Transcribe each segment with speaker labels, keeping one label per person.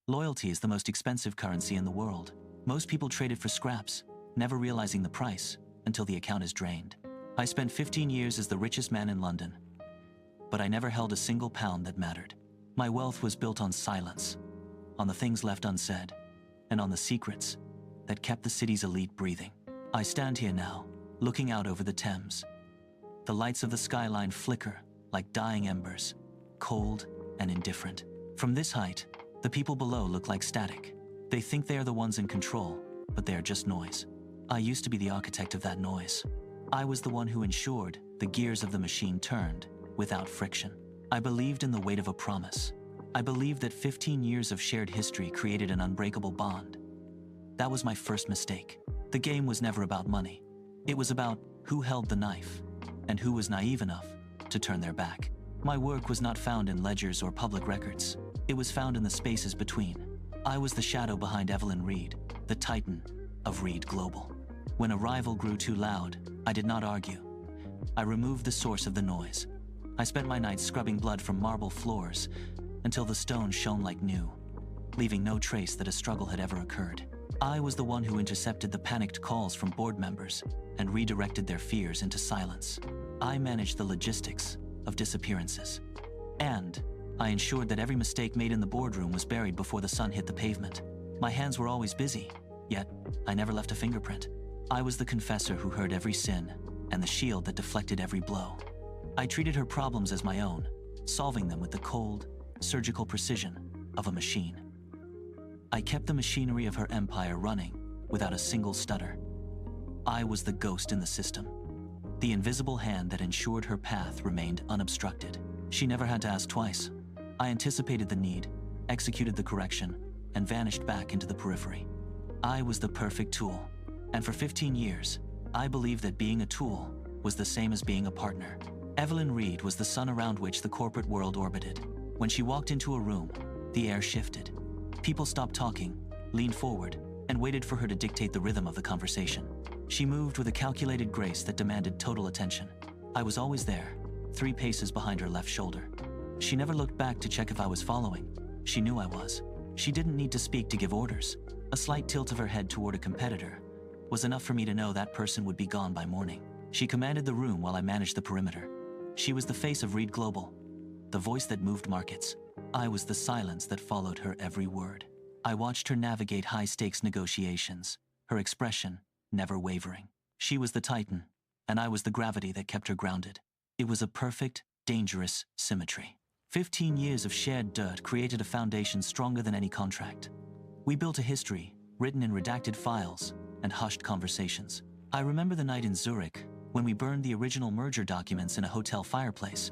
Speaker 1: Loyalty is the most expensive currency in the world. Most people trade it for scraps, never realizing the price until the account is drained. I spent 15 years as the richest man in London, but I never held a single pound that mattered. My wealth was built on silence, on the things left unsaid, and on the secrets that kept the city's elite breathing. I stand here now, looking out over the Thames. The lights of the skyline flicker like dying embers, cold and indifferent. From this height, the people below look like static. They think they are the ones in control, but they are just noise. I used to be the architect of that noise. I was the one who ensured the gears of the machine turned without friction. I believed in the weight of a promise. I believed that 15 years of shared history created an unbreakable bond. That was my first mistake. The game was never about money. It was about who held the knife and who was naive enough to turn their back. My work was not found in ledgers or public records. It was found in the spaces between. I was the shadow behind Evelyn Reed, the titan of Reed Global. When a rival grew too loud, I did not argue. I removed the source of the noise. I spent my nights scrubbing blood from marble floors until the stone shone like new, leaving no trace that a struggle had ever occurred. I was the one who intercepted the panicked calls from board members and redirected their fears into silence. I managed the logistics of disappearances. And I ensured that every mistake made in the boardroom was buried before the sun hit the pavement. My hands were always busy, yet I never left a fingerprint. I was the confessor who heard every sin and the shield that deflected every blow. I treated her problems as my own, solving them with the cold, surgical precision of a machine. I kept the machinery of her empire running without a single stutter. I was the ghost in the system, the invisible hand that ensured her path remained unobstructed. She never had to ask twice. I anticipated the need, executed the correction, and vanished back into the periphery. I was the perfect tool, and for 15 years, I believed that being a tool was the same as being a partner. Evelyn Reed was the sun around which the corporate world orbited. When she walked into a room, the air shifted. People stopped talking, leaned forward, and waited for her to dictate the rhythm of the conversation. She moved with a calculated grace that demanded total attention. I was always there, 3 paces behind her left shoulder. She never looked back to check if I was following. She knew I was. She didn't need to speak to give orders. A slight tilt of her head toward a competitor was enough for me to know that person would be gone by morning. She commanded the room while I managed the perimeter. She was the face of Reed Global, the voice that moved markets. I was the silence that followed her every word. I watched her navigate high-stakes negotiations, her expression never wavering. She was the titan, and I was the gravity that kept her grounded. It was a perfect, dangerous symmetry. 15 years of shared dirt created a foundation stronger than any contract. We built a history, written in redacted files and hushed conversations. I remember the night in Zurich when we burned the original merger documents in a hotel fireplace,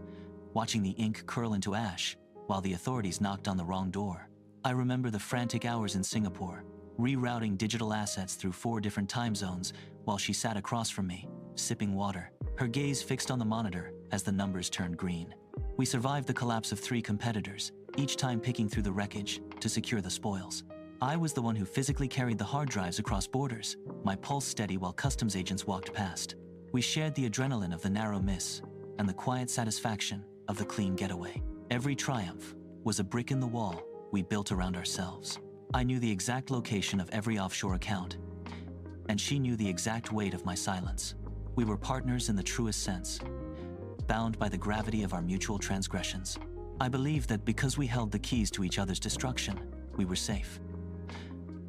Speaker 1: watching the ink curl into ash while the authorities knocked on the wrong door. I remember the frantic hours in Singapore, rerouting digital assets through 4 different time zones while she sat across from me, sipping water, her gaze fixed on the monitor as the numbers turned green. We survived the collapse of 3 competitors, each time picking through the wreckage to secure the spoils. I was the one who physically carried the hard drives across borders, my pulse steady while customs agents walked past. We shared the adrenaline of the narrow miss and the quiet satisfaction of the clean getaway. Every triumph was a brick in the wall we built around ourselves. I knew the exact location of every offshore account, and she knew the exact weight of my silence. We were partners in the truest sense, bound by the gravity of our mutual transgressions. I believed that because we held the keys to each other's destruction, we were safe.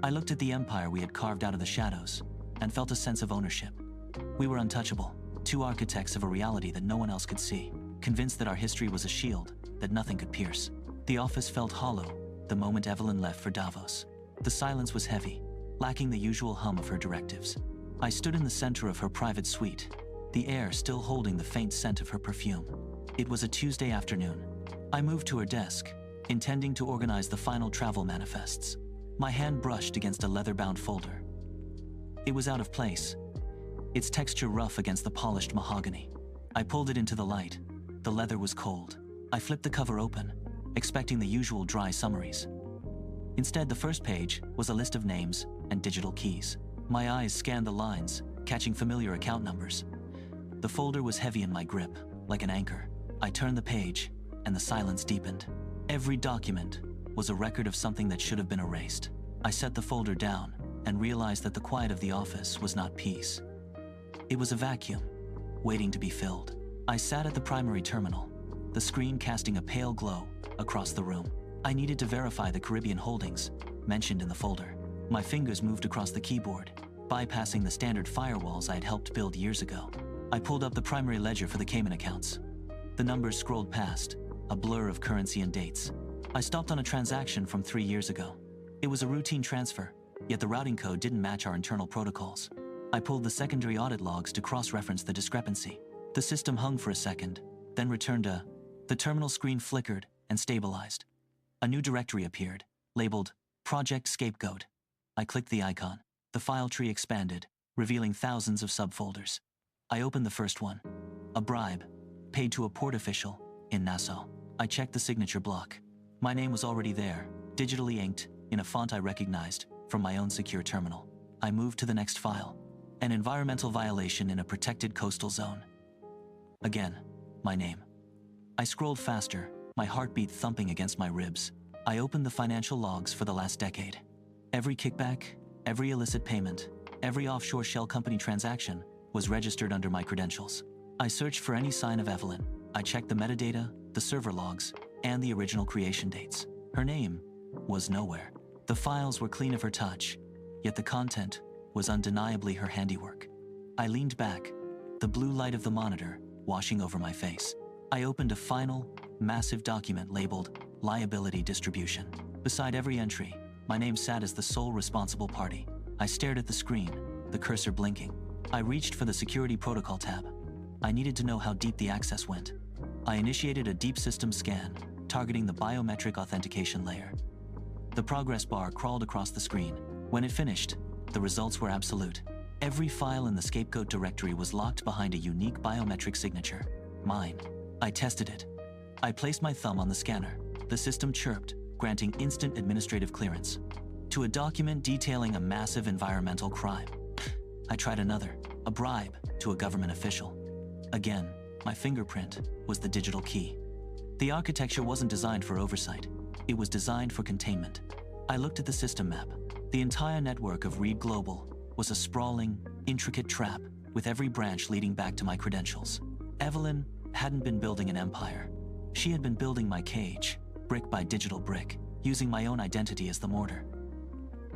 Speaker 1: I looked at the empire we had carved out of the shadows and felt a sense of ownership. We were untouchable, 2 architects of a reality that no one else could see, convinced that our history was a shield that nothing could pierce. The office felt hollow the moment Evelyn left for Davos. The silence was heavy, lacking the usual hum of her directives. I stood in the center of her private suite, the air still holding the faint scent of her perfume. It was a Tuesday afternoon. I moved to her desk, intending to organize the final travel manifests. My hand brushed against a leather-bound folder. It was out of place, its texture rough against the polished mahogany. I pulled it into the light. The leather was cold. I flipped the cover open, expecting the usual dry summaries. Instead, the first page was a list of names and digital keys. My eyes scanned the lines, catching familiar account numbers. The folder was heavy in my grip, like an anchor. I turned the page, and the silence deepened. Every document was a record of something that should have been erased. I set the folder down and realized that the quiet of the office was not peace. It was a vacuum, waiting to be filled. I sat at the primary terminal, the screen casting a pale glow across the room. I needed to verify the Caribbean holdings mentioned in the folder. My fingers moved across the keyboard, bypassing the standard firewalls I had helped build years ago. I pulled up the primary ledger for the Cayman accounts. The numbers scrolled past, a blur of currency and dates. I stopped on a transaction from 3 years ago. It was a routine transfer, yet the routing code didn't match our internal protocols. I pulled the secondary audit logs to cross-reference the discrepancy. The system hung for a second, then returned the terminal screen flickered and stabilized. A new directory appeared, labeled Project Scapegoat. I clicked the icon. The file tree expanded, revealing thousands of subfolders. I opened the first one. A bribe, paid to a port official in Nassau. I checked the signature block. My name was already there, digitally inked, in a font I recognized from my own secure terminal. I moved to the next file. An environmental violation in a protected coastal zone. Again, my name. I scrolled faster, my heartbeat thumping against my ribs. I opened the financial logs for the last decade. Every kickback, every illicit payment, every offshore shell company transaction was registered under my credentials. I searched for any sign of Evelyn. I checked the metadata, the server logs, and the original creation dates. Her name was nowhere. The files were clean of her touch, yet the content was undeniably her handiwork. I leaned back, the blue light of the monitor washing over my face. I opened a final, massive document labeled Liability Distribution. Beside every entry, my name sat as the sole responsible party. I stared at the screen, the cursor blinking. I reached for the Security Protocol tab. I needed to know how deep the access went. I initiated a deep system scan, targeting the biometric authentication layer. The progress bar crawled across the screen. When it finished, the results were absolute. Every file in the Scapegoat directory was locked behind a unique biometric signature. Mine. I tested it. I placed my thumb on the scanner. The system chirped, granting instant administrative clearance to a document detailing a massive environmental crime. I tried another, a bribe to a government official. Again, my fingerprint was the digital key. The architecture wasn't designed for oversight. It was designed for containment. I looked at the system map. The entire network of Reed Global was a sprawling, intricate trap with every branch leading back to my credentials. Evelyn hadn't been building an empire. She had been building my cage, brick by digital brick, using my own identity as the mortar.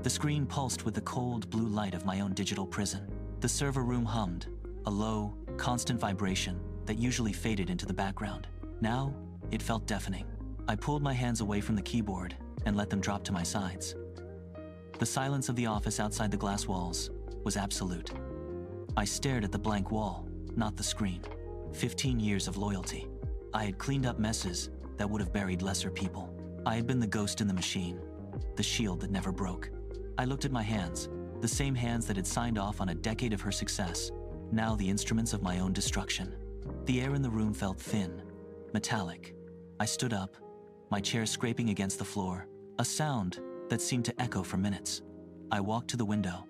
Speaker 1: The screen pulsed with the cold blue light of my own digital prison. The server room hummed, a low, constant vibration that usually faded into the background. Now, it felt deafening. I pulled my hands away from the keyboard and let them drop to my sides. The silence of the office outside the glass walls was absolute. I stared at the blank wall, not the screen. 15 years of loyalty. I had cleaned up messes that would have buried lesser people. I had been the ghost in the machine, the shield that never broke. I looked at my hands, the same hands that had signed off on a decade of her success, now the instruments of my own destruction. The air in the room felt thin, metallic. I stood up, my chair scraping against the floor, a sound that seemed to echo for minutes. I walked to the window.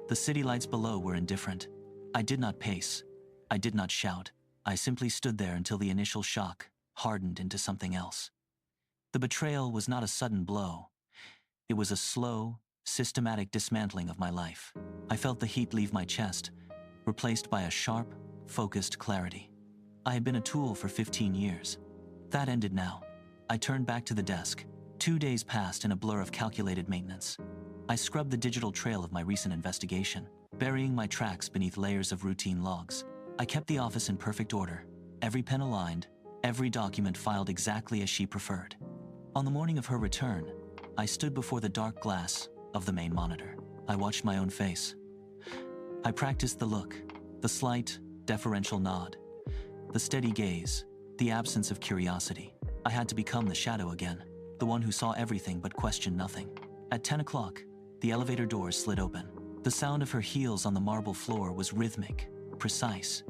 Speaker 1: The city lights below were indifferent. I did not pace. I did not shout. I simply stood there until the initial shock hardened into something else. The betrayal was not a sudden blow. It was a slow, systematic dismantling of my life. I felt the heat leave my chest, replaced by a sharp, focused clarity. I had been a tool for 15 years. That ended now. I turned back to the desk. 2 days passed in a blur of calculated maintenance. I scrubbed the digital trail of my recent investigation, burying my tracks beneath layers of routine logs. I kept the office in perfect order, every pen aligned, every document filed exactly as she preferred. On the morning of her return, I stood before the dark glass of the main monitor. I watched my own face. I practiced the look, the slight, deferential nod, the steady gaze, the absence of curiosity. I had to become the shadow again, the one who saw everything but questioned nothing. At 10 o'clock, the elevator doors slid open. The sound of her heels on the marble floor was rhythmic, precise,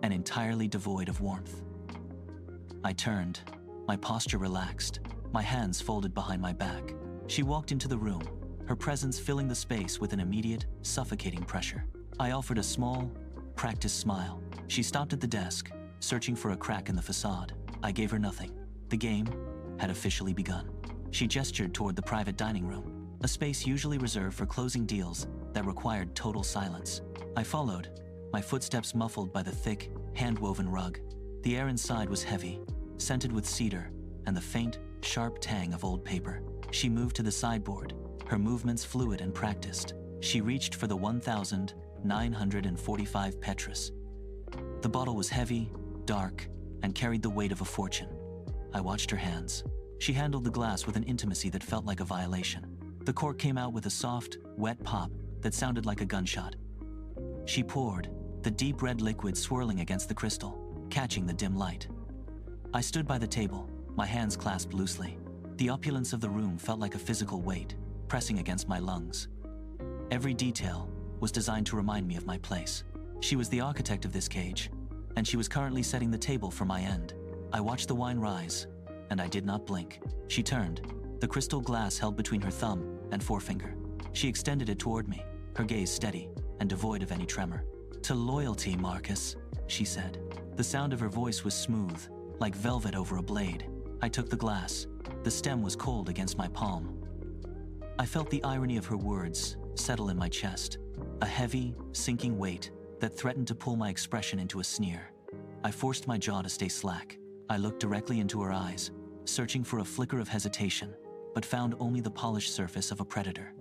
Speaker 1: and entirely devoid of warmth. I turned, my posture relaxed, my hands folded behind my back. She walked into the room, her presence filling the space with an immediate, suffocating pressure. I offered a small, practiced smile. She stopped at the desk, searching for a crack in the facade. I gave her nothing. The game had officially begun. She gestured toward the private dining room, a space usually reserved for closing deals that required total silence. I followed, my footsteps muffled by the thick, hand-woven rug. The air inside was heavy, scented with cedar and the faint, sharp tang of old paper. She moved to the sideboard, her movements fluid and practiced. She reached for the 1,945 Petrus. The bottle was heavy, dark, and carried the weight of a fortune. I watched her hands. She handled the glass with an intimacy that felt like a violation. The cork came out with a soft, wet pop that sounded like a gunshot. She poured, the deep red liquid swirling against the crystal, catching the dim light. I stood by the table, my hands clasped loosely. The opulence of the room felt like a physical weight, pressing against my lungs. Every detail was designed to remind me of my place. She was the architect of this cage, and she was currently setting the table for my end. I watched the wine rise, and I did not blink. She turned, the crystal glass held between her thumb and forefinger. She extended it toward me, her gaze steady and devoid of any tremor. "To loyalty, Marcus," she said. The sound of her voice was smooth, like velvet over a blade. I took the glass. The stem was cold against my palm. I felt the irony of her words settle in my chest, a heavy, sinking weight that threatened to pull my expression into a sneer. I forced my jaw to stay slack. I looked directly into her eyes, searching for a flicker of hesitation, but found only the polished surface of a predator.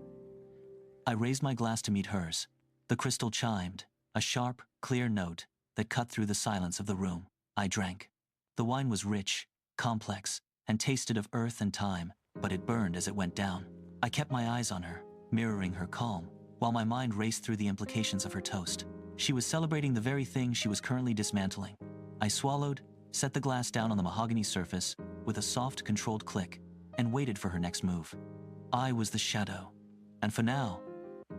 Speaker 1: I raised my glass to meet hers. The crystal chimed, a sharp, clear note that cut through the silence of the room. I drank. The wine was rich, complex, and tasted of earth and time, but it burned as it went down. I kept my eyes on her, mirroring her calm, while my mind raced through the implications of her toast. She was celebrating the very thing she was currently dismantling. I swallowed, set the glass down on the mahogany surface with a soft, controlled click, and waited for her next move. I was the shadow, and for now,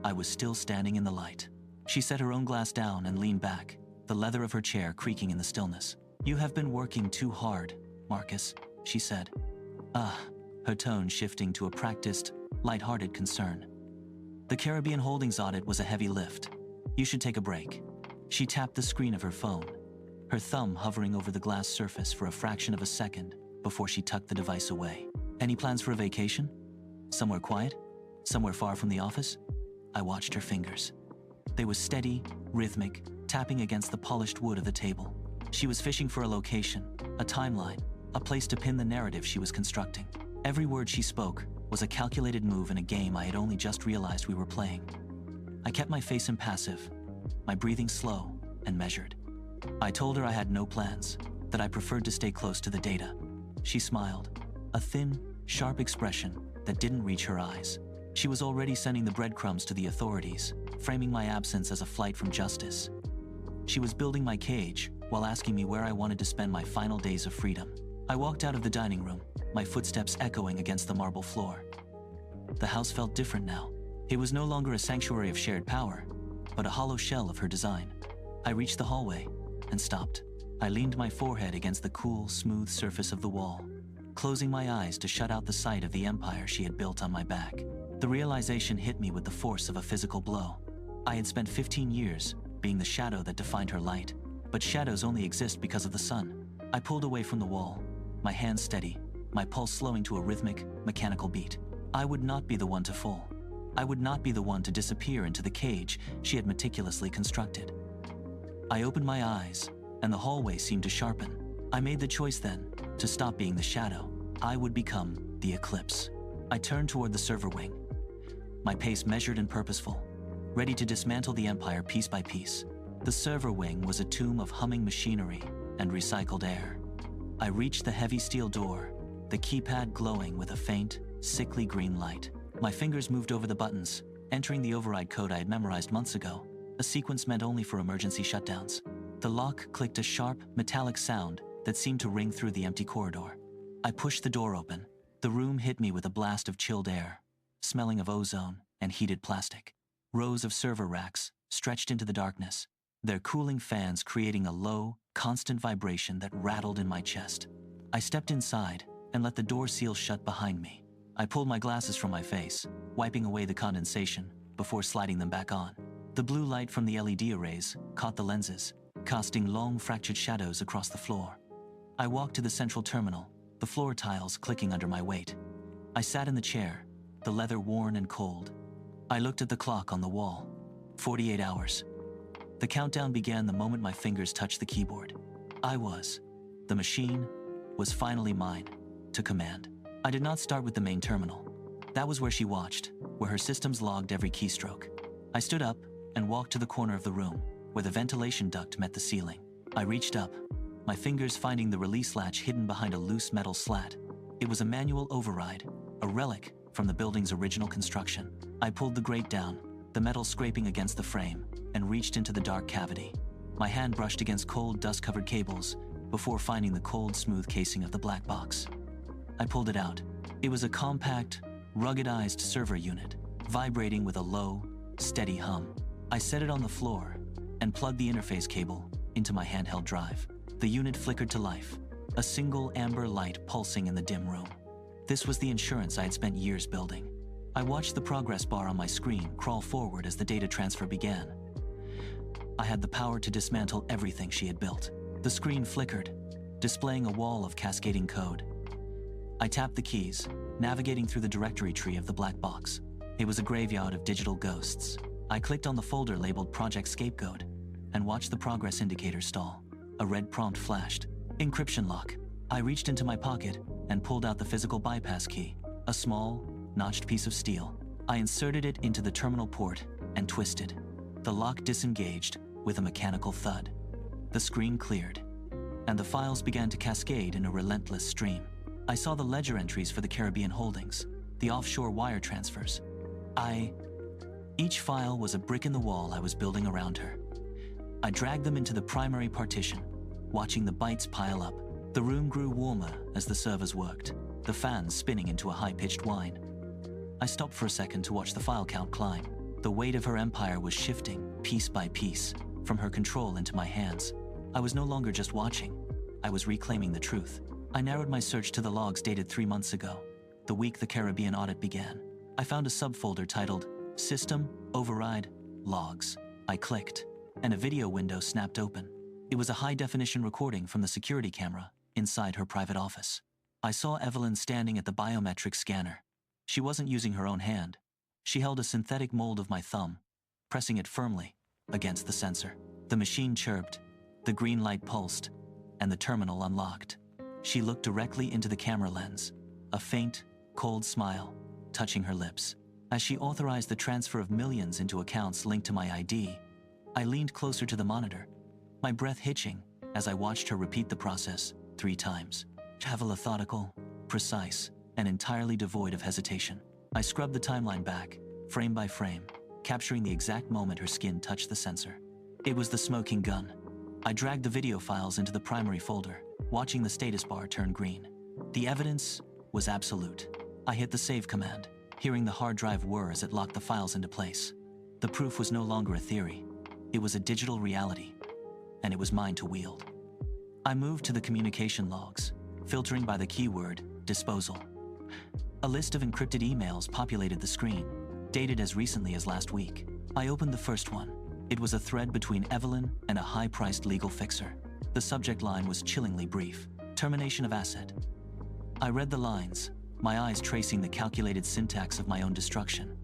Speaker 1: I was still standing in the light. She set her own glass down and leaned back, the leather of her chair creaking in the stillness. "You have been working too hard, Marcus," she said. Her tone shifting to a practiced, light-hearted concern. "The Caribbean Holdings audit was a heavy lift. You should take a break." She tapped the screen of her phone, her thumb hovering over the glass surface for a fraction of a second before she tucked the device away. "Any plans for a vacation? Somewhere quiet? Somewhere far from the office?" I watched her fingers. They were steady, rhythmic, tapping against the polished wood of the table. She was fishing for a location, a timeline, a place to pin the narrative she was constructing. Every word she spoke was a calculated move in a game I had only just realized we were playing. I kept my face impassive, my breathing slow and measured. I told her I had no plans, that I preferred to stay close to the data. She smiled, a thin, sharp expression that didn't reach her eyes. She was already sending the breadcrumbs to the authorities, framing my absence as a flight from justice. She was building my cage while asking me where I wanted to spend my final days of freedom. I walked out of the dining room, my footsteps echoing against the marble floor. The house felt different now. It was no longer a sanctuary of shared power, but a hollow shell of her design. I reached the hallway and stopped. I leaned my forehead against the cool, smooth surface of the wall, closing my eyes to shut out the sight of the empire she had built on my back. The realization hit me with the force of a physical blow. I had spent 15 years being the shadow that defined her light, but shadows only exist because of the sun. I pulled away from the wall, my hands steady, my pulse slowing to a rhythmic, mechanical beat. I would not be the one to fall. I would not be the one to disappear into the cage she had meticulously constructed. I opened my eyes, and the hallway seemed to sharpen. I made the choice then to stop being the shadow. I would become the eclipse. I turned toward the server wing, my pace measured and purposeful, ready to dismantle the empire piece by piece. The server wing was a tomb of humming machinery and recycled air. I reached the heavy steel door, the keypad glowing with a faint, sickly green light. My fingers moved over the buttons, entering the override code I had memorized months ago, a sequence meant only for emergency shutdowns. The lock clicked a sharp, metallic sound that seemed to ring through the empty corridor. I pushed the door open. The room hit me with a blast of chilled air, smelling of ozone and heated plastic. Rows of server racks stretched into the darkness, their cooling fans creating a low, constant vibration that rattled in my chest. I stepped inside and let the door seal shut behind me. I pulled my glasses from my face, wiping away the condensation before sliding them back on. The blue light from the LED arrays caught the lenses, casting long, fractured shadows across the floor. I walked to the central terminal, the floor tiles clicking under my weight. I sat in the chair, the leather worn and cold. I looked at the clock on the wall. 48 hours. The countdown began the moment my fingers touched the keyboard. The machine was finally mine to command. I did not start with the main terminal. That was where she watched, where her systems logged every keystroke. I stood up and walked to the corner of the room, where the ventilation duct met the ceiling. I reached up, my fingers finding the release latch hidden behind a loose metal slat. It was a manual override, a relic from the building's original construction. I pulled the grate down, the metal scraping against the frame, and reached into the dark cavity. My hand brushed against cold, dust-covered cables before finding the cold, smooth casing of the black box. I pulled it out. It was a compact, ruggedized server unit, vibrating with a low, steady hum. I set it on the floor and plugged the interface cable into my handheld drive. The unit flickered to life, a single amber light pulsing in the dim room. This was the insurance I had spent years building. I watched the progress bar on my screen crawl forward as the data transfer began. I had the power to dismantle everything she had built. The screen flickered, displaying a wall of cascading code. I tapped the keys, navigating through the directory tree of the black box. It was a graveyard of digital ghosts. I clicked on the folder labeled Project Scapegoat and watched the progress indicator stall. A red prompt flashed. Encryption lock. I reached into my pocket and pulled out the physical bypass key, a small, notched piece of steel. I inserted it into the terminal port and twisted. The lock disengaged with a mechanical thud. The screen cleared, and the files began to cascade in a relentless stream. I saw the ledger entries for the Caribbean holdings, the offshore wire transfers. Each file was a brick in the wall I was building around her. I dragged them into the primary partition, watching the bytes pile up. The room grew warmer as the servers worked, the fans spinning into a high-pitched whine. I stopped for a second to watch the file count climb. The weight of her empire was shifting, piece by piece, from her control into my hands. I was no longer just watching. I was reclaiming the truth. I narrowed my search to the logs dated 3 months ago, the week the Caribbean audit began. I found a subfolder titled System Override Logs. I clicked, and a video window snapped open. It was a high-definition recording from the security camera inside her private office. I saw Evelyn standing at the biometric scanner. She wasn't using her own hand. She held a synthetic mold of my thumb, pressing it firmly against the sensor. The machine chirped, the green light pulsed, and the terminal unlocked. She looked directly into the camera lens, a faint, cold smile touching her lips. As she authorized the transfer of millions into accounts linked to my ID, I leaned closer to the monitor, my breath hitching as I watched her repeat the process 3 times. Methodical, precise, and entirely devoid of hesitation. I scrubbed the timeline back, frame by frame, capturing the exact moment her skin touched the sensor. It was the smoking gun. I dragged the video files into the primary folder, watching the status bar turn green. The evidence was absolute. I hit the save command, hearing the hard drive whir as it locked the files into place. The proof was no longer a theory. It was a digital reality, and it was mine to wield. I moved to the communication logs, filtering by the keyword disposal. A list of encrypted emails populated the screen, dated as recently as last week. I opened the first one. It was a thread between Evelyn and a high-priced legal fixer. The subject line was chillingly brief: termination of asset. I read the lines, my eyes tracing the calculated syntax of my own destruction.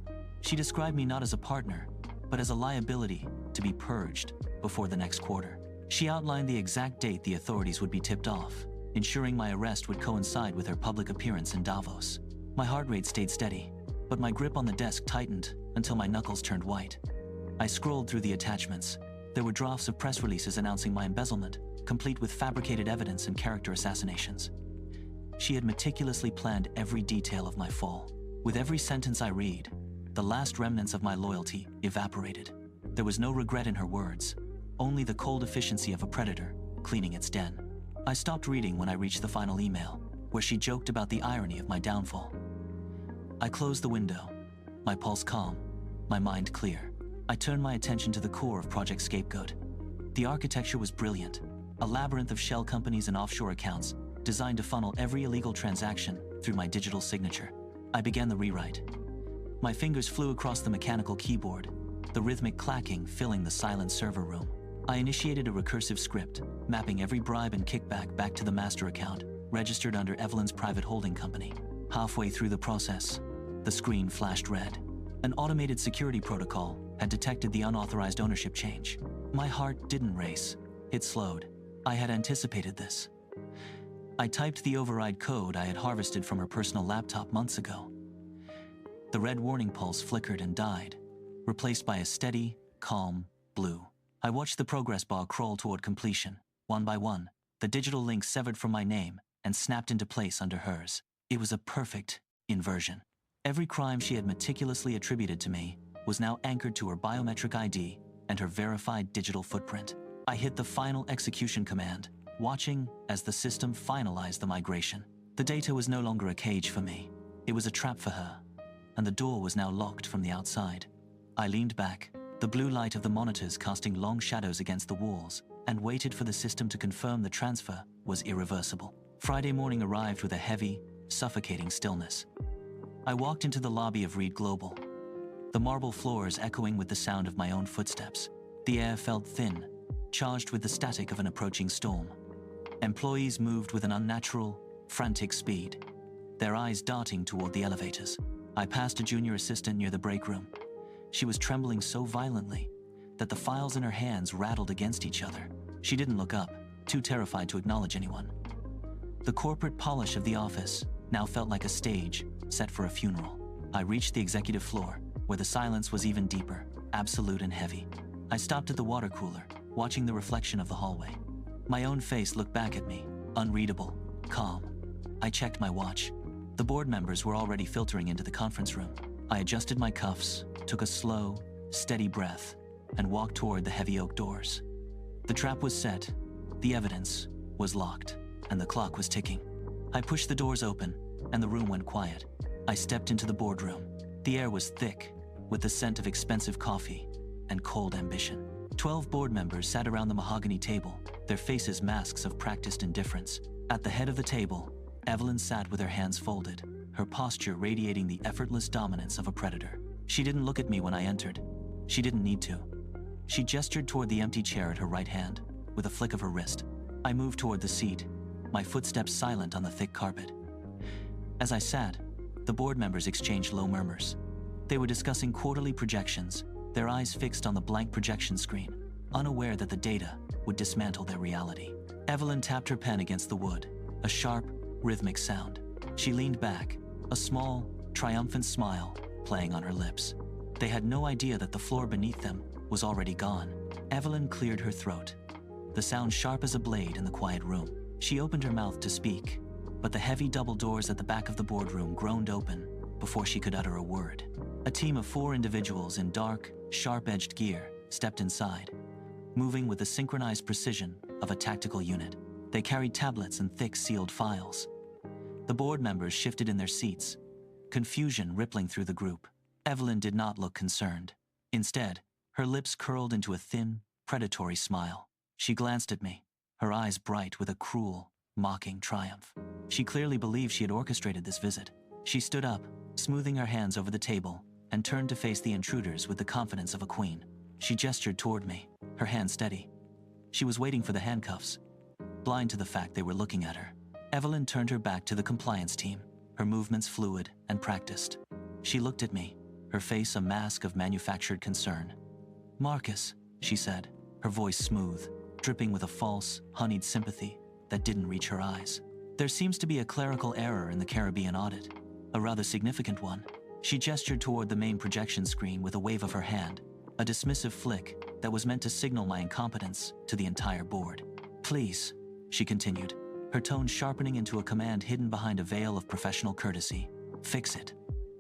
Speaker 1: She described me not as a partner, but as a liability to be purged before the next quarter. She outlined the exact date the authorities would be tipped off, ensuring my arrest would coincide with her public appearance in Davos. My heart rate stayed steady, but my grip on the desk tightened until my knuckles turned white. I scrolled through the attachments. There were drafts of press releases announcing my embezzlement, complete with fabricated evidence and character assassinations. She had meticulously planned every detail of my fall. With every sentence I read, the last remnants of my loyalty evaporated. There was no regret in her words, only the cold efficiency of a predator cleaning its den. I stopped reading when I reached the final email, where she joked about the irony of my downfall. I closed the window, my pulse calm, my mind clear. I turned my attention to the core of Project Scapegoat. The architecture was brilliant, a labyrinth of shell companies and offshore accounts designed to funnel every illegal transaction through my digital signature. I began the rewrite. My fingers flew across the mechanical keyboard, the rhythmic clacking filling the silent server room. I initiated a recursive script, mapping every bribe and kickback back to the master account, registered under Evelyn's private holding company. Halfway through the process, the screen flashed red. An automated security protocol had detected the unauthorized ownership change. My heart didn't race, it slowed. I had anticipated this. I typed the override code I had harvested from her personal laptop months ago. The red warning pulse flickered and died, replaced by a steady, calm blue. I watched the progress bar crawl toward completion. One by one, the digital link severed from my name and snapped into place under hers. It was a perfect inversion. Every crime she had meticulously attributed to me was now anchored to her biometric ID and her verified digital footprint. I hit the final execution command, watching as the system finalized the migration. The data was no longer a cage for me. It was a trap for her, and the door was now locked from the outside. I leaned back, the blue light of the monitors casting long shadows against the walls, and waited for the system to confirm the transfer was irreversible. Friday morning arrived with a heavy, suffocating stillness. I walked into the lobby of Reed Global, the marble floors echoing with the sound of my own footsteps. The air felt thin, charged with the static of an approaching storm. Employees moved with an unnatural, frantic speed, their eyes darting toward the elevators. I passed a junior assistant near the break room. She was trembling so violently that the files in her hands rattled against each other. She didn't look up, too terrified to acknowledge anyone. The corporate polish of the office now felt like a stage set for a funeral. I reached the executive floor, where the silence was even deeper, absolute and heavy. I stopped at the water cooler, watching the reflection of the hallway. My own face looked back at me, unreadable, calm. I checked my watch. The board members were already filtering into the conference room. I adjusted my cuffs, took a slow, steady breath, and walked toward the heavy oak doors. The trap was set, the evidence was locked, and the clock was ticking. I pushed the doors open, and the room went quiet. I stepped into the boardroom. The air was thick, with the scent of expensive coffee and cold ambition. 12 board members sat around the mahogany table, their faces masks of practiced indifference. At the head of the table, Evelyn sat with her hands folded, her posture radiating the effortless dominance of a predator. She didn't look at me when I entered. She didn't need to. She gestured toward the empty chair at her right hand, with a flick of her wrist. I moved toward the seat, my footsteps silent on the thick carpet. As I sat, the board members exchanged low murmurs. They were discussing quarterly projections, their eyes fixed on the blank projection screen, unaware that the data would dismantle their reality. Evelyn tapped her pen against the wood, a sharp, rhythmic sound. She leaned back, a small, triumphant smile playing on her lips. They had no idea that the floor beneath them was already gone. Evelyn cleared her throat, the sound sharp as a blade in the quiet room. She opened her mouth to speak, but the heavy double doors at the back of the boardroom groaned open before she could utter a word. A team of 4 individuals in dark, sharp-edged gear stepped inside, moving with the synchronized precision of a tactical unit. They carried tablets and thick, sealed files. The board members shifted in their seats, confusion rippling through the group. Evelyn did not look concerned. Instead, her lips curled into a thin, predatory smile. She glanced at me, her eyes bright with a cruel, mocking triumph. She clearly believed she had orchestrated this visit. She stood up, smoothing her hands over the table, and turned to face the intruders with the confidence of a queen. She gestured toward me, her hand steady. She was waiting for the handcuffs, blind to the fact they were looking at her. Evelyn turned her back to the compliance team, her movements fluid and practiced. She looked at me, her face a mask of manufactured concern. "Marcus," she said, her voice smooth, dripping with a false, honeyed sympathy that didn't reach her eyes. "There seems to be a clerical error in the Caribbean audit, a rather significant one." She gestured toward the main projection screen with a wave of her hand, a dismissive flick that was meant to signal my incompetence to the entire board. "Please," she continued, her tone sharpening into a command hidden behind a veil of professional courtesy. "Fix it.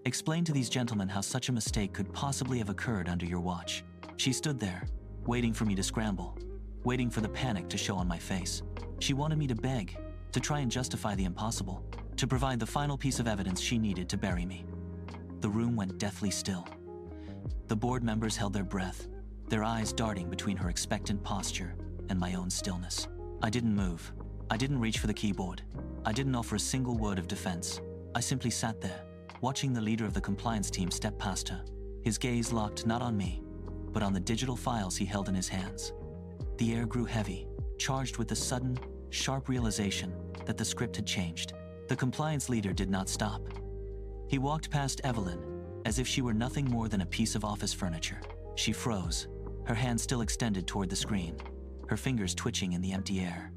Speaker 1: Explain to these gentlemen how such a mistake could possibly have occurred under your watch." She stood there, waiting for me to scramble, waiting for the panic to show on my face. She wanted me to beg, to try and justify the impossible, to provide the final piece of evidence she needed to bury me. The room went deathly still. The board members held their breath, their eyes darting between her expectant posture and my own stillness. I didn't move. I didn't reach for the keyboard. I didn't offer a single word of defense. I simply sat there, watching the leader of the compliance team step past her, his gaze locked not on me, but on the digital files he held in his hands. The air grew heavy, charged with the sudden, sharp realization that the script had changed. The compliance leader did not stop. He walked past Evelyn, as if she were nothing more than a piece of office furniture. She froze, her hand still extended toward the screen, her fingers twitching in the empty air.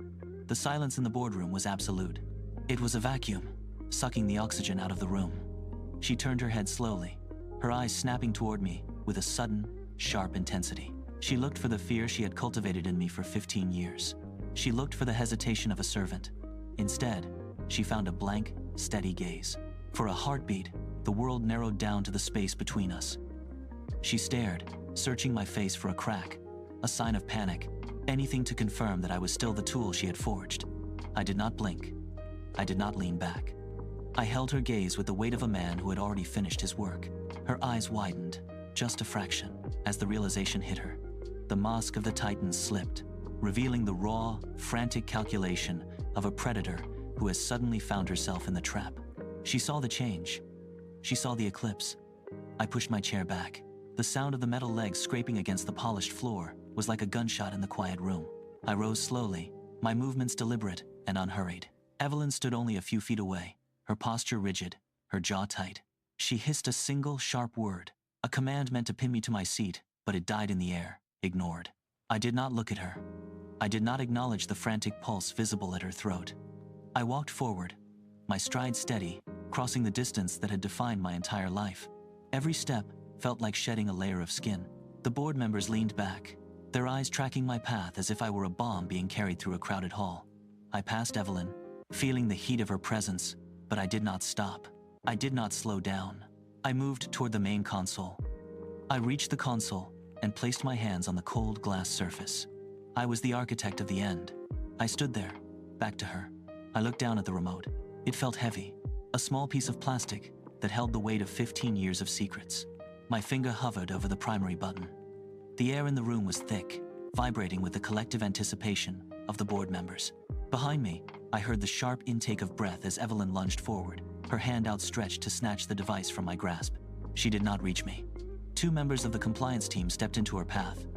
Speaker 1: The silence in the boardroom was absolute. It was a vacuum, sucking the oxygen out of the room. She turned her head slowly, her eyes snapping toward me with a sudden, sharp intensity. She looked for the fear she had cultivated in me for 15 years. She looked for the hesitation of a servant. Instead, she found a blank, steady gaze. For a heartbeat, the world narrowed down to the space between us. She stared, searching my face for a crack, a sign of panic, anything to confirm that I was still the tool she had forged. I did not blink. I did not lean back. I held her gaze with the weight of a man who had already finished his work. Her eyes widened, just a fraction, as the realization hit her. The mask of the Titan slipped, revealing the raw, frantic calculation of a predator who has suddenly found herself in the trap. She saw the change. She saw the eclipse. I pushed my chair back. The sound of the metal legs scraping against the polished floor was like a gunshot in the quiet room. I rose slowly, my movements deliberate and unhurried. Evelyn stood only a few feet away, her posture rigid, her jaw tight. She hissed a single sharp word, a command meant to pin me to my seat, but it died in the air, ignored. I did not look at her. I did not acknowledge the frantic pulse visible at her throat. I walked forward, my stride steady, crossing the distance that had defined my entire life. Every step felt like shedding a layer of skin. The board members leaned back, their eyes tracking my path as if I were a bomb being carried through a crowded hall. I passed Evelyn, feeling the heat of her presence, but I did not stop. I did not slow down. I moved toward the main console. I reached the console and placed my hands on the cold glass surface. I was the architect of the end. I stood there, back to her. I looked down at the remote. It felt heavy, a small piece of plastic that held the weight of 15 years of secrets. My finger hovered over the primary button. The air in the room was thick, vibrating with the collective anticipation of the board members. Behind me, I heard the sharp intake of breath as Evelyn lunged forward, her hand outstretched to snatch the device from my grasp. She did not reach me. Two members of the compliance team stepped into her path,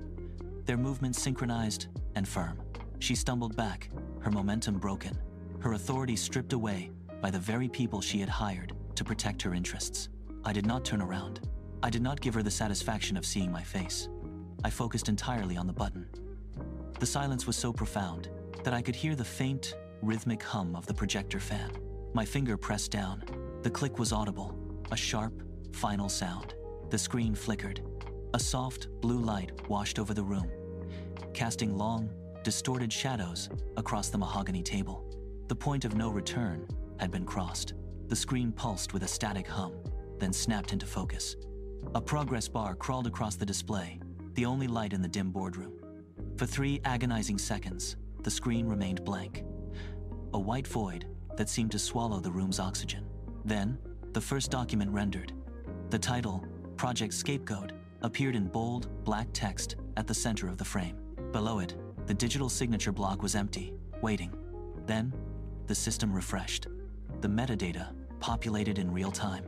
Speaker 1: their movements synchronized and firm. She stumbled back, her momentum broken, her authority stripped away by the very people she had hired to protect her interests. I did not turn around. I did not give her the satisfaction of seeing my face. I focused entirely on the button. The silence was so profound that I could hear the faint, rhythmic hum of the projector fan. My finger pressed down. The click was audible, a sharp, final sound. The screen flickered. A soft, blue light washed over the room, casting long, distorted shadows across the mahogany table. The point of no return had been crossed. The screen pulsed with a static hum, then snapped into focus. A progress bar crawled across the display, the only light in the dim boardroom. For 3 agonizing seconds, the screen remained blank, a white void that seemed to swallow the room's oxygen. Then, the first document rendered. The title, Project Scapegoat, appeared in bold, black text at the center of the frame. Below it, the digital signature block was empty, waiting. Then, the system refreshed. The metadata populated in real time.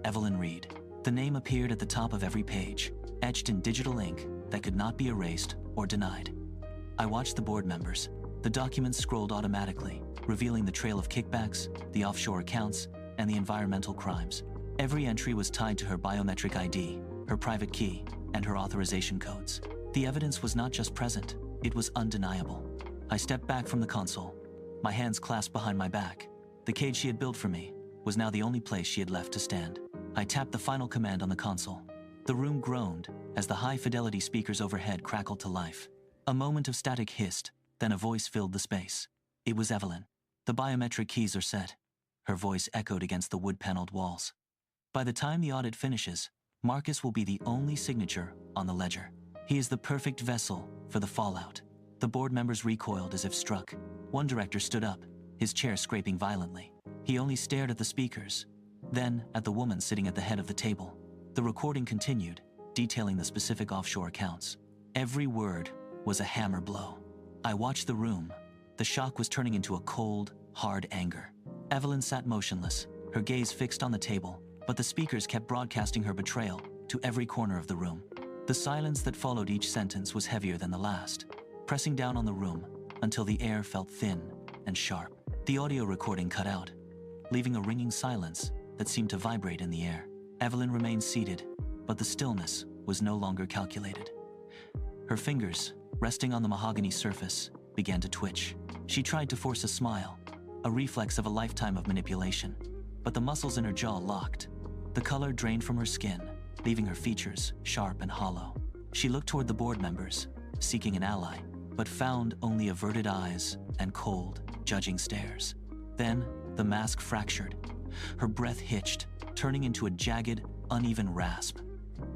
Speaker 1: Evelyn Reed. The name appeared at the top of every page, etched in digital ink that could not be erased or denied. I watched the board members. The documents scrolled automatically, revealing the trail of kickbacks, the offshore accounts, and the environmental crimes. Every entry was tied to her biometric ID, her private key, and her authorization codes. The evidence was not just present, it was undeniable. I stepped back from the console, my hands clasped behind my back. The cage she had built for me was now the only place she had left to stand. I tapped the final command on the console. The room groaned as the high-fidelity speakers overhead crackled to life. A moment of static hissed, then a voice filled the space. It was Evelyn. The biometric keys are set. Her voice echoed against the wood-paneled walls. By the time the audit finishes, Marcus will be the only signature on the ledger. He is the perfect vessel for the fallout. The board members recoiled as if struck. One director stood up, his chair scraping violently. He only stared at the speakers, then at the woman sitting at the head of the table. The recording continued, detailing the specific offshore accounts. Every word was a hammer blow. I watched the room. The shock was turning into a cold, hard anger. Evelyn sat motionless, her gaze fixed on the table, but the speakers kept broadcasting her betrayal to every corner of the room. The silence that followed each sentence was heavier than the last, pressing down on the room until the air felt thin and sharp. The audio recording cut out, leaving a ringing silence that seemed to vibrate in the air. Evelyn remained seated, but the stillness was no longer calculated. Her fingers, resting on the mahogany surface, began to twitch. She tried to force a smile, a reflex of a lifetime of manipulation, but the muscles in her jaw locked. The color drained from her skin, leaving her features sharp and hollow. She looked toward the board members, seeking an ally, but found only averted eyes and cold, judging stares. Then, the mask fractured. Her breath hitched, turning into a jagged, uneven rasp.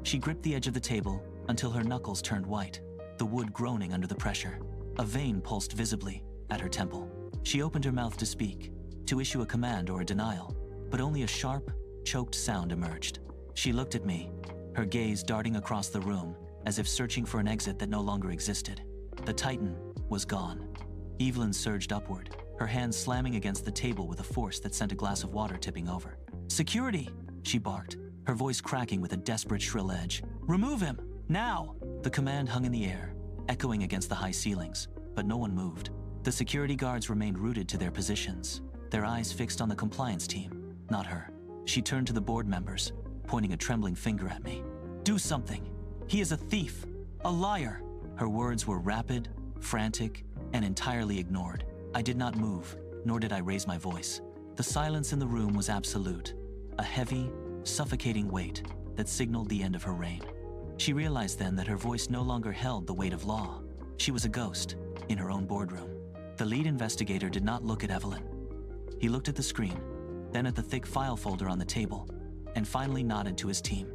Speaker 1: She gripped the edge of the table until her knuckles turned white, the wood groaning under the pressure. A vein pulsed visibly at her temple. She opened her mouth to speak, to issue a command or a denial, but only a sharp, choked sound emerged. She looked at me, her gaze darting across the room, as if searching for an exit that no longer existed. The Titan was gone. Evelyn surged upward, her hands slamming against the table with a force that sent a glass of water tipping over. "Security!" she barked, her voice cracking with a desperate shrill edge. "Remove him! Now!" The command hung in the air, echoing against the high ceilings, but no one moved. The security guards remained rooted to their positions, their eyes fixed on the compliance team, not her. She turned to the board members, pointing a trembling finger at me. "Do something! He is a thief! A liar!" Her words were rapid, frantic, and entirely ignored. I did not move, nor did I raise my voice. The silence in the room was absolute, a heavy, suffocating weight that signaled the end of her reign. She realized then that her voice no longer held the weight of law. She was a ghost in her own boardroom. The lead investigator did not look at Evelyn. He looked at the screen, then at the thick file folder on the table, and finally nodded to his team.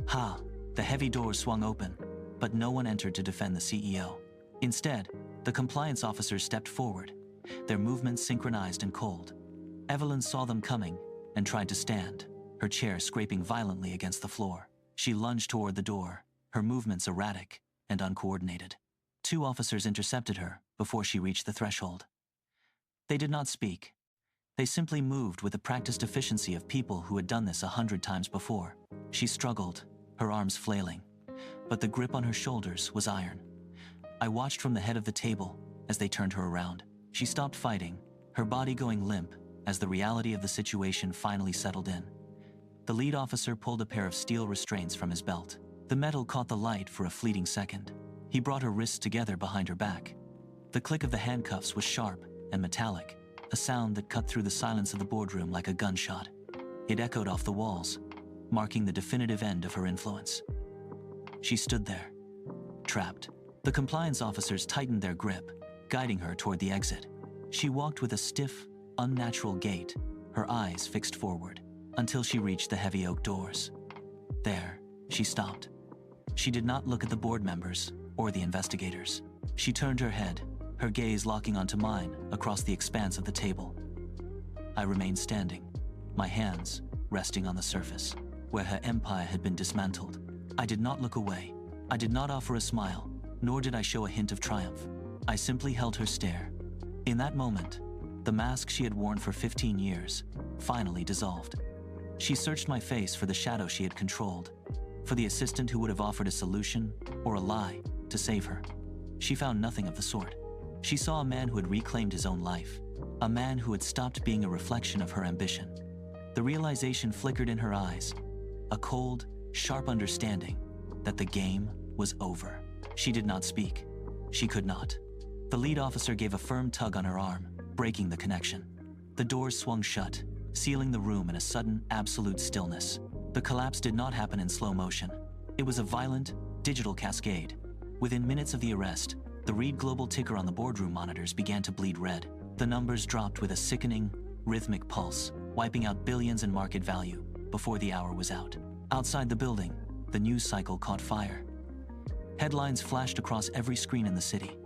Speaker 1: Ha! The heavy doors swung open, but no one entered to defend the CEO. Instead, the compliance officers stepped forward, their movements synchronized and cold. Evelyn saw them coming and tried to stand, her chair scraping violently against the floor. She lunged toward the door, her movements erratic and uncoordinated. 2 officers intercepted her before she reached the threshold. They did not speak. They simply moved with the practiced efficiency of people who had done this 100 times before. She struggled, her arms flailing, but the grip on her shoulders was iron. I watched from the head of the table as they turned her around. She stopped fighting, her body going limp as the reality of the situation finally settled in. The lead officer pulled a pair of steel restraints from his belt. The metal caught the light for a fleeting second. He brought her wrists together behind her back. The click of the handcuffs was sharp and metallic, a sound that cut through the silence of the boardroom like a gunshot. It echoed off the walls, marking the definitive end of her influence. She stood there, trapped. The compliance officers tightened their grip, guiding her toward the exit. She walked with a stiff, unnatural gait, her eyes fixed forward, until she reached the heavy oak doors. There, she stopped. She did not look at the board members or the investigators. She turned her head, her gaze locking onto mine across the expanse of the table. I remained standing, my hands resting on the surface, where her empire had been dismantled. I did not look away. I did not offer a smile, nor did I show a hint of triumph. I simply held her stare. In that moment, the mask she had worn for 15 years finally dissolved. She searched my face for the shadow she had controlled, for the assistant who would have offered a solution or a lie to save her. She found nothing of the sort. She saw a man who had reclaimed his own life, a man who had stopped being a reflection of her ambition. The realization flickered in her eyes, a cold, sharp understanding that the game was over. She did not speak. She could not. The lead officer gave a firm tug on her arm, breaking the connection. The doors swung shut, sealing the room in a sudden, absolute stillness. The collapse did not happen in slow motion. It was a violent, digital cascade. Within minutes of the arrest, the Reed Global ticker on the boardroom monitors began to bleed red. The numbers dropped with a sickening, rhythmic pulse, wiping out billions in market value before the hour was out. Outside the building, the news cycle caught fire. Headlines flashed across every screen in the city.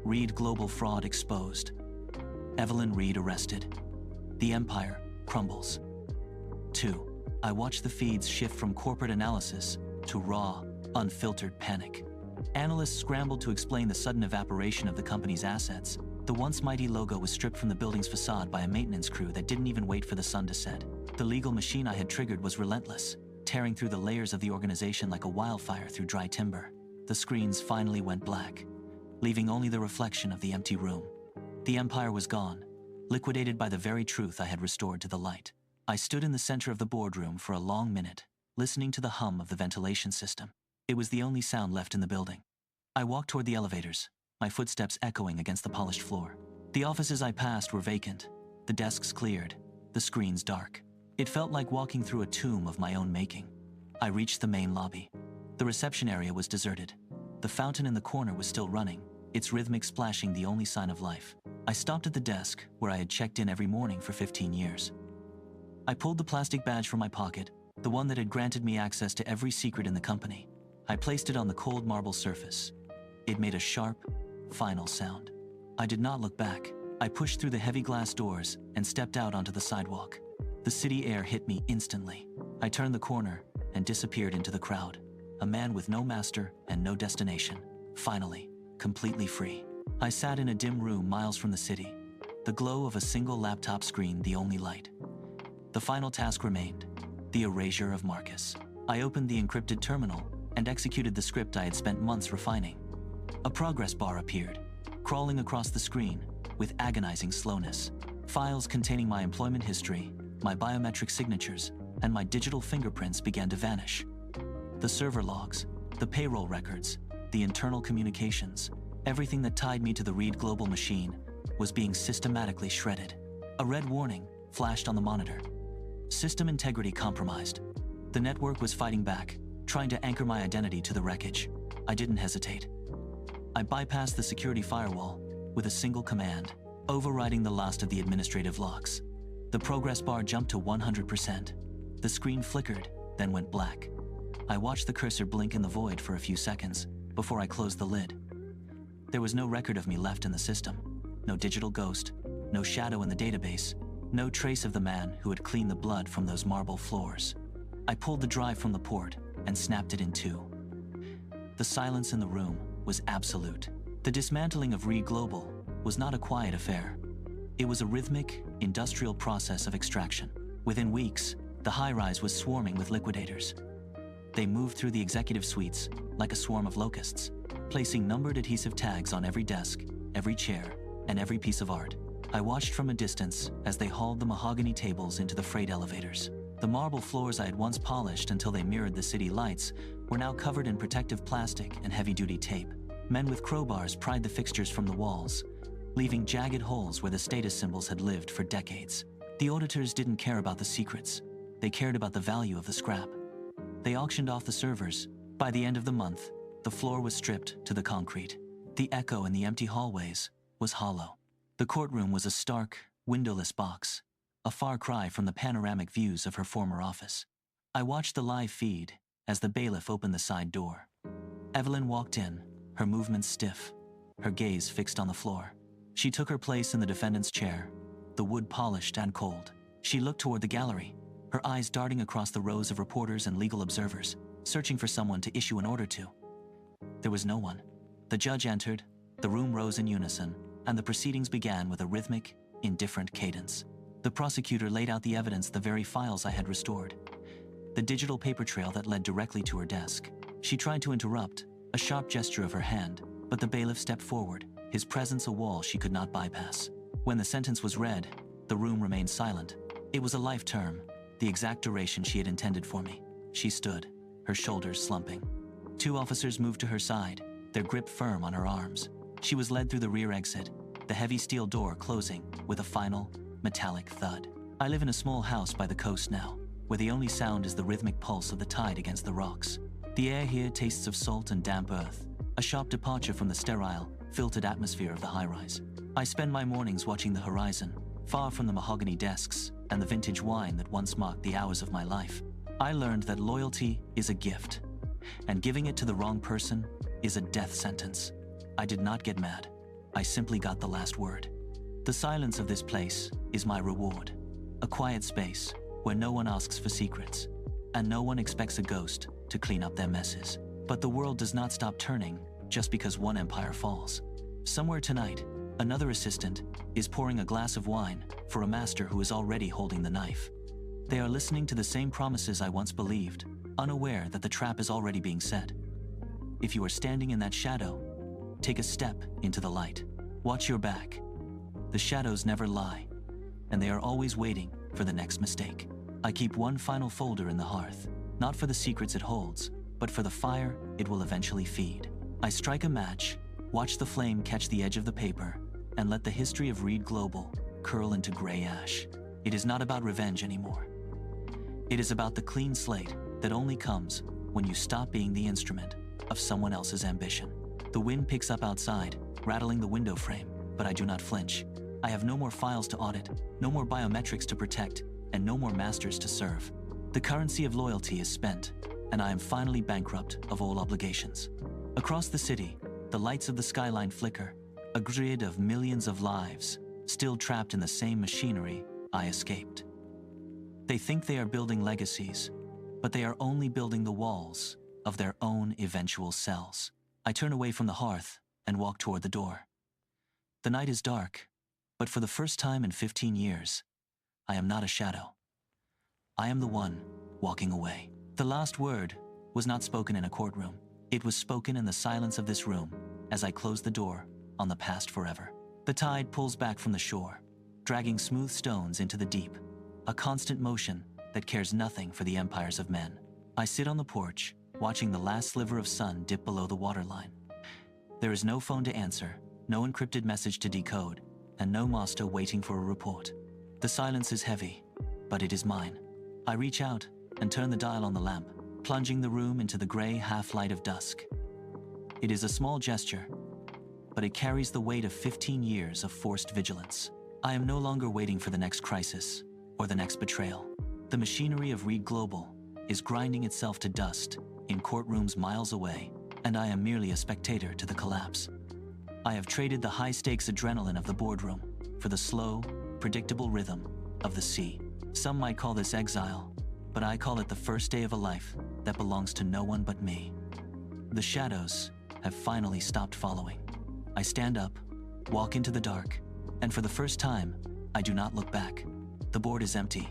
Speaker 1: Reed Global fraud exposed. Evelyn Reed arrested. The empire crumbles. 2. I watched the feeds shift from corporate analysis to raw, unfiltered panic. Analysts scrambled to explain the sudden evaporation of the company's assets. The once mighty logo was stripped from the building's facade by a maintenance crew that didn't even wait for the sun to set. The legal machine I had triggered was relentless, tearing through the layers of the organization like a wildfire through dry timber. The screens finally went black, leaving only the reflection of the empty room. The empire was gone, liquidated by the very truth I had restored to the light. I stood in the center of the boardroom for a long minute, listening to the hum of the ventilation system. It was the only sound left in the building. I walked toward the elevators, my footsteps echoing against the polished floor. The offices I passed were vacant, the desks cleared, the screens dark. It felt like walking through a tomb of my own making. I reached the main lobby. The reception area was deserted. The fountain in the corner was still running, its rhythmic splashing the only sign of life. I stopped at the desk where I had checked in every morning for 15 years. I pulled the plastic badge from my pocket, the one that had granted me access to every secret in the company. I placed it on the cold marble surface. It made a sharp, final sound. I did not look back. I pushed through the heavy glass doors and stepped out onto the sidewalk. The city air hit me instantly. I turned the corner and disappeared into the crowd. A man with no master and no destination. Finally, completely free. I sat in a dim room miles from the city, the glow of a single laptop screen the only light. The final task remained, the erasure of Marcus. I opened the encrypted terminal and executed the script I had spent months refining. A progress bar appeared, crawling across the screen with agonizing slowness. Files containing my employment history, my biometric signatures, and my digital fingerprints began to vanish. The server logs, the payroll records, the internal communications, everything that tied me to the Reed Global machine was being systematically shredded. A red warning flashed on the monitor. System integrity compromised. The network was fighting back, trying to anchor my identity to the wreckage. I didn't hesitate. I bypassed the security firewall with a single command, overriding the last of the administrative locks. The progress bar jumped to 100%. The screen flickered, then went black. I watched the cursor blink in the void for a few seconds before I closed the lid. There was no record of me left in the system. No digital ghost, no shadow in the database, no trace of the man who had cleaned the blood from those marble floors. I pulled the drive from the port and snapped it in two. The silence in the room was absolute. The dismantling of Reed Global was not a quiet affair. It was a rhythmic, industrial process of extraction. Within weeks, the high-rise was swarming with liquidators. They moved through the executive suites like a swarm of locusts, placing numbered adhesive tags on every desk, every chair, and every piece of art. I watched from a distance as they hauled the mahogany tables into the freight elevators. The marble floors I had once polished until they mirrored the city lights were now covered in protective plastic and heavy-duty tape. Men with crowbars pried the fixtures from the walls, leaving jagged holes where the status symbols had lived for decades. The auditors didn't care about the secrets. They cared about the value of the scrap. They auctioned off the servers. By the end of the month, the floor was stripped to the concrete. The echo in the empty hallways was hollow. The courtroom was a stark, windowless box, a far cry from the panoramic views of her former office. I watched the live feed as the bailiff opened the side door. Evelyn walked in, her movements stiff, her gaze fixed on the floor. She took her place in the defendant's chair, the wood polished and cold. She looked toward the gallery, her eyes darting across the rows of reporters and legal observers, searching for someone to issue an order to. There was no one. The judge entered, the room rose in unison, and the proceedings began with a rhythmic, indifferent cadence. The prosecutor laid out the evidence, the very files I had restored, the digital paper trail that led directly to her desk. She tried to interrupt, a sharp gesture of her hand, but the bailiff stepped forward, his presence a wall she could not bypass. When the sentence was read, the room remained silent. It was a life term, the exact duration she had intended for me. She stood, her shoulders slumping. Two officers moved to her side, their grip firm on her arms. She was led through the rear exit, the heavy steel door closing with a final, metallic thud. I live in a small house by the coast now, where the only sound is the rhythmic pulse of the tide against the rocks. The air here tastes of salt and damp earth, a sharp departure from the sterile, filtered atmosphere of the high-rise. I spend my mornings watching the horizon, far from the mahogany desks and the vintage wine that once marked the hours of my life. I learned that loyalty is a gift, and giving it to the wrong person is a death sentence. I did not get mad. I simply got the last word. The silence of this place is my reward. A quiet space where no one asks for secrets, and no one expects a ghost to clean up their messes. But the world does not stop turning just because one empire falls. Somewhere tonight, another assistant is pouring a glass of wine for a master who is already holding the knife. They are listening to the same promises I once believed, unaware that the trap is already being set. If you are standing in that shadow, take a step into the light. Watch your back. The shadows never lie, and they are always waiting for the next mistake. I keep one final folder in the hearth, not for the secrets it holds, but for the fire it will eventually feed. I strike a match, watch the flame catch the edge of the paper, and let the history of Reed Global curl into gray ash. It is not about revenge anymore. It is about the clean slate that only comes when you stop being the instrument of someone else's ambition. The wind picks up outside, rattling the window frame, but I do not flinch. I have no more files to audit, no more biometrics to protect, and no more masters to serve. The currency of loyalty is spent, and I am finally bankrupt of all obligations. Across the city, the lights of the skyline flicker, a grid of millions of lives, still trapped in the same machinery I escaped. They think they are building legacies, but they are only building the walls of their own eventual cells. I turn away from the hearth and walk toward the door. The night is dark, but for the first time in 15 years, I am not a shadow. I am the one walking away. The last word was not spoken in a courtroom. It was spoken in the silence of this room as I close the door on the past forever. The tide pulls back from the shore, dragging smooth stones into the deep, a constant motion that cares nothing for the empires of men. I sit on the porch, watching the last sliver of sun dip below the waterline. There is no phone to answer, no encrypted message to decode, and no master waiting for a report. The silence is heavy, but it is mine. I reach out and turn the dial on the lamp, plunging the room into the gray half-light of dusk. It is a small gesture, but it carries the weight of 15 years of forced vigilance. I am no longer waiting for the next crisis or the next betrayal. The machinery of Reed Global is grinding itself to dust in courtrooms miles away, and I am merely a spectator to the collapse. I have traded the high-stakes adrenaline of the boardroom for the slow, predictable rhythm of the sea. Some might call this exile, but I call it the first day of a life that belongs to no one but me. The shadows have finally stopped following. I stand up, walk into the dark, and for the first time, I do not look back. The board is empty,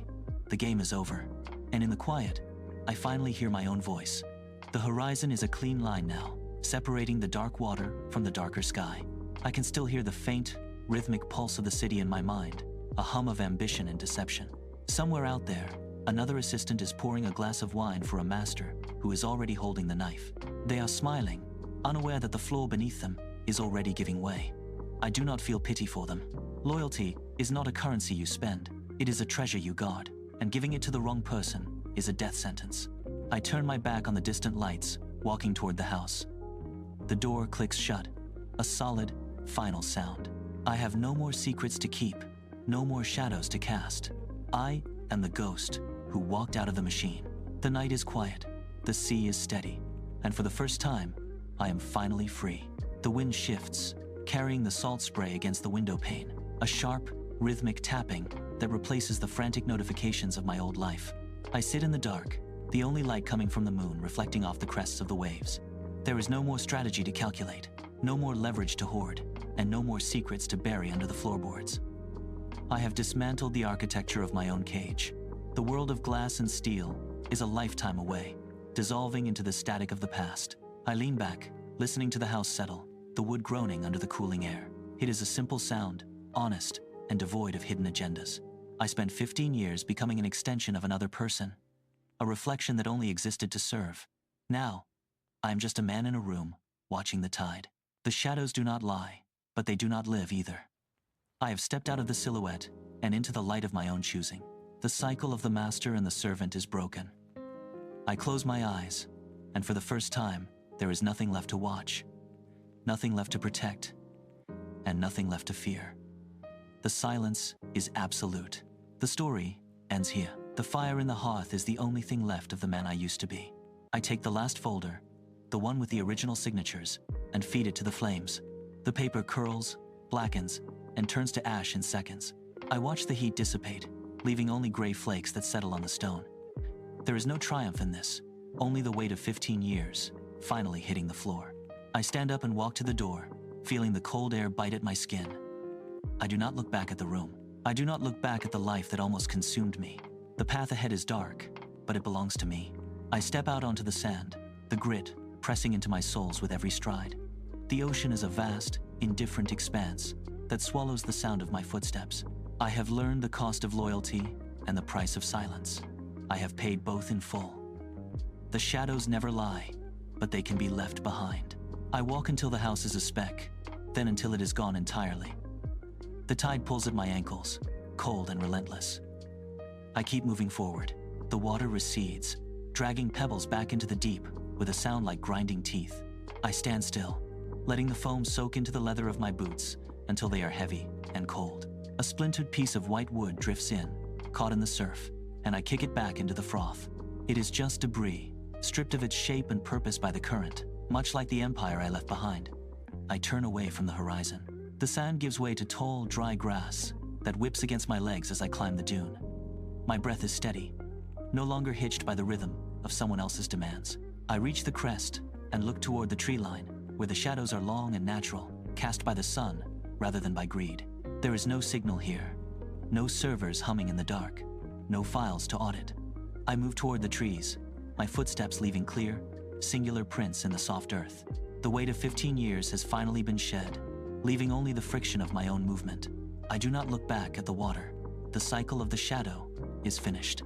Speaker 1: the game is over, and in the quiet, I finally hear my own voice. The horizon is a clean line now, separating the dark water from the darker sky. I can still hear the faint, rhythmic pulse of the city in my mind, a hum of ambition and deception. Somewhere out there, another assistant is pouring a glass of wine for a master who is already holding the knife. They are smiling, unaware that the floor beneath them is already giving way. I do not feel pity for them. Loyalty is not a currency you spend, it is a treasure you guard, and giving it to the wrong person is a death sentence. I turn my back on the distant lights, walking toward the house. The door clicks shut, a solid, final sound. I have no more secrets to keep, no more shadows to cast. I am the ghost who walked out of the machine. The night is quiet, the sea is steady, and for the first time, I am finally free. The wind shifts, carrying the salt spray against the window pane, a sharp, rhythmic tapping that replaces the frantic notifications of my old life. I sit in the dark, the only light coming from the moon reflecting off the crests of the waves. There is no more strategy to calculate, no more leverage to hoard, and no more secrets to bury under the floorboards. I have dismantled the architecture of my own cage. The world of glass and steel is a lifetime away, dissolving into the static of the past. I lean back, listening to the house settle, the wood groaning under the cooling air. It is a simple sound, honest, and devoid of hidden agendas. I spent 15 years becoming an extension of another person, a reflection that only existed to serve. Now, I am just a man in a room, watching the tide. The shadows do not lie, but they do not live either. I have stepped out of the silhouette and into the light of my own choosing. The cycle of the master and the servant is broken. I close my eyes, and for the first time, there is nothing left to watch, nothing left to protect, and nothing left to fear. The silence is absolute. The story ends here. The fire in the hearth is the only thing left of the man I used to be. I take the last folder, the one with the original signatures, and feed it to the flames. The paper curls, blackens, and turns to ash in seconds. I watch the heat dissipate, leaving only gray flakes that settle on the stone. There is no triumph in this, only the weight of 15 years, finally hitting the floor. I stand up and walk to the door, feeling the cold air bite at my skin. I do not look back at the room. I do not look back at the life that almost consumed me. The path ahead is dark, but it belongs to me. I step out onto the sand, the grit pressing into my soles with every stride. The ocean is a vast, indifferent expanse that swallows the sound of my footsteps. I have learned the cost of loyalty, and the price of silence. I have paid both in full. The shadows never lie, but they can be left behind. I walk until the house is a speck, then until it is gone entirely. The tide pulls at my ankles, cold and relentless. I keep moving forward. The water recedes, dragging pebbles back into the deep with a sound like grinding teeth. I stand still, letting the foam soak into the leather of my boots until they are heavy and cold. A splintered piece of white wood drifts in, caught in the surf, and I kick it back into the froth. It is just debris, stripped of its shape and purpose by the current, much like the empire I left behind. I turn away from the horizon. The sand gives way to tall, dry grass that whips against my legs as I climb the dune. My breath is steady, no longer hitched by the rhythm of someone else's demands. I reach the crest and look toward the tree line, where the shadows are long and natural, cast by the sun rather than by greed. There is no signal here, no servers humming in the dark, no files to audit. I move toward the trees, my footsteps leaving clear, singular prints in the soft earth. The weight of 15 years has finally been shed, leaving only the friction of my own movement. I do not look back at the water. The cycle of the shadow is finished.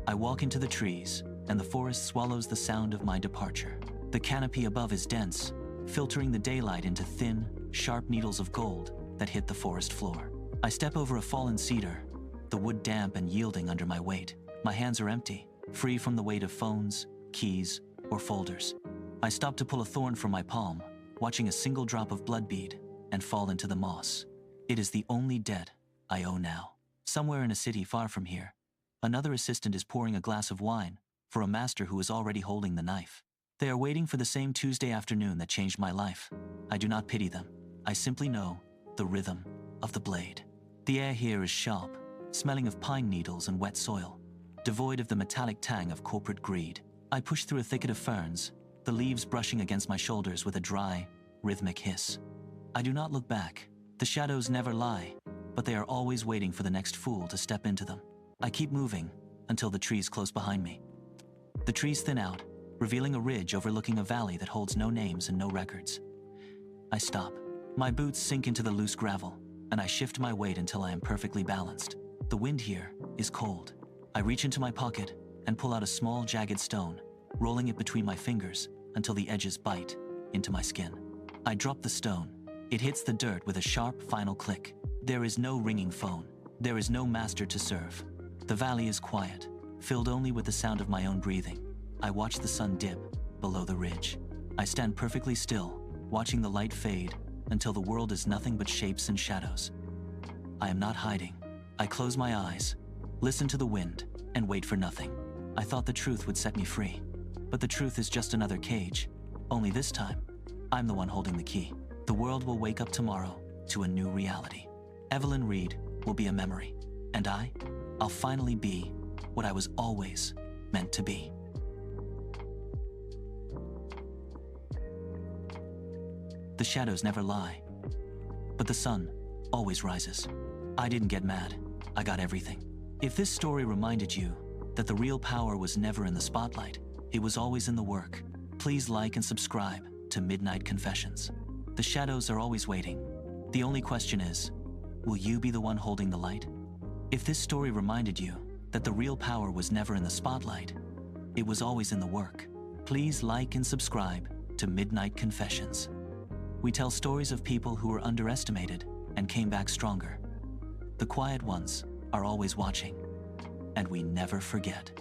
Speaker 1: I walk into the trees, and the forest swallows the sound of my departure. The canopy above is dense, filtering the daylight into thin, sharp needles of gold that hit the forest floor. I step over a fallen cedar, the wood damp and yielding under my weight. My hands are empty, free from the weight of phones, keys, or folders. I stop to pull a thorn from my palm, watching a single drop of blood bead and fall into the moss. It is the only debt I owe now. Somewhere in a city far from here, another assistant is pouring a glass of wine for a master who is already holding the knife. They are waiting for the same Tuesday afternoon that changed my life. I do not pity them. I simply know the rhythm of the blade. The air here is sharp, smelling of pine needles and wet soil, devoid of the metallic tang of corporate greed. I push through a thicket of ferns, the leaves brushing against my shoulders with a dry, rhythmic hiss. I do not look back. The shadows never lie, but they are always waiting for the next fool to step into them. I keep moving until the trees close behind me. The trees thin out, revealing a ridge overlooking a valley that holds no names and no records. I stop. My boots sink into the loose gravel, and I shift my weight until I am perfectly balanced. The wind here is cold. I reach into my pocket and pull out a small, jagged stone, rolling it between my fingers until the edges bite into my skin. I drop the stone. It hits the dirt with a sharp, final click. There is no ringing phone. There is no master to serve. The valley is quiet, filled only with the sound of my own breathing. I watch the sun dip below the ridge. I stand perfectly still, watching the light fade until the world is nothing but shapes and shadows. I am not hiding. I close my eyes, listen to the wind, and wait for nothing. I thought the truth would set me free, but the truth is just another cage. Only this time, I'm the one holding the key. The world will wake up tomorrow to a new reality. Evelyn Reed will be a memory, and I'll finally be what I was always meant to be. The shadows never lie, but the sun always rises. I didn't get mad. I got everything. If this story reminded you that the real power was never in the spotlight, it was always in the work, please like and subscribe to Midnight Confessions. The shadows are always waiting. The only question is, will you be the one holding the light? If this story reminded you that the real power was never in the spotlight, it was always in the work, please like and subscribe to Midnight Confessions. We tell stories of people who were underestimated and came back stronger. The quiet ones are always watching, and we never forget.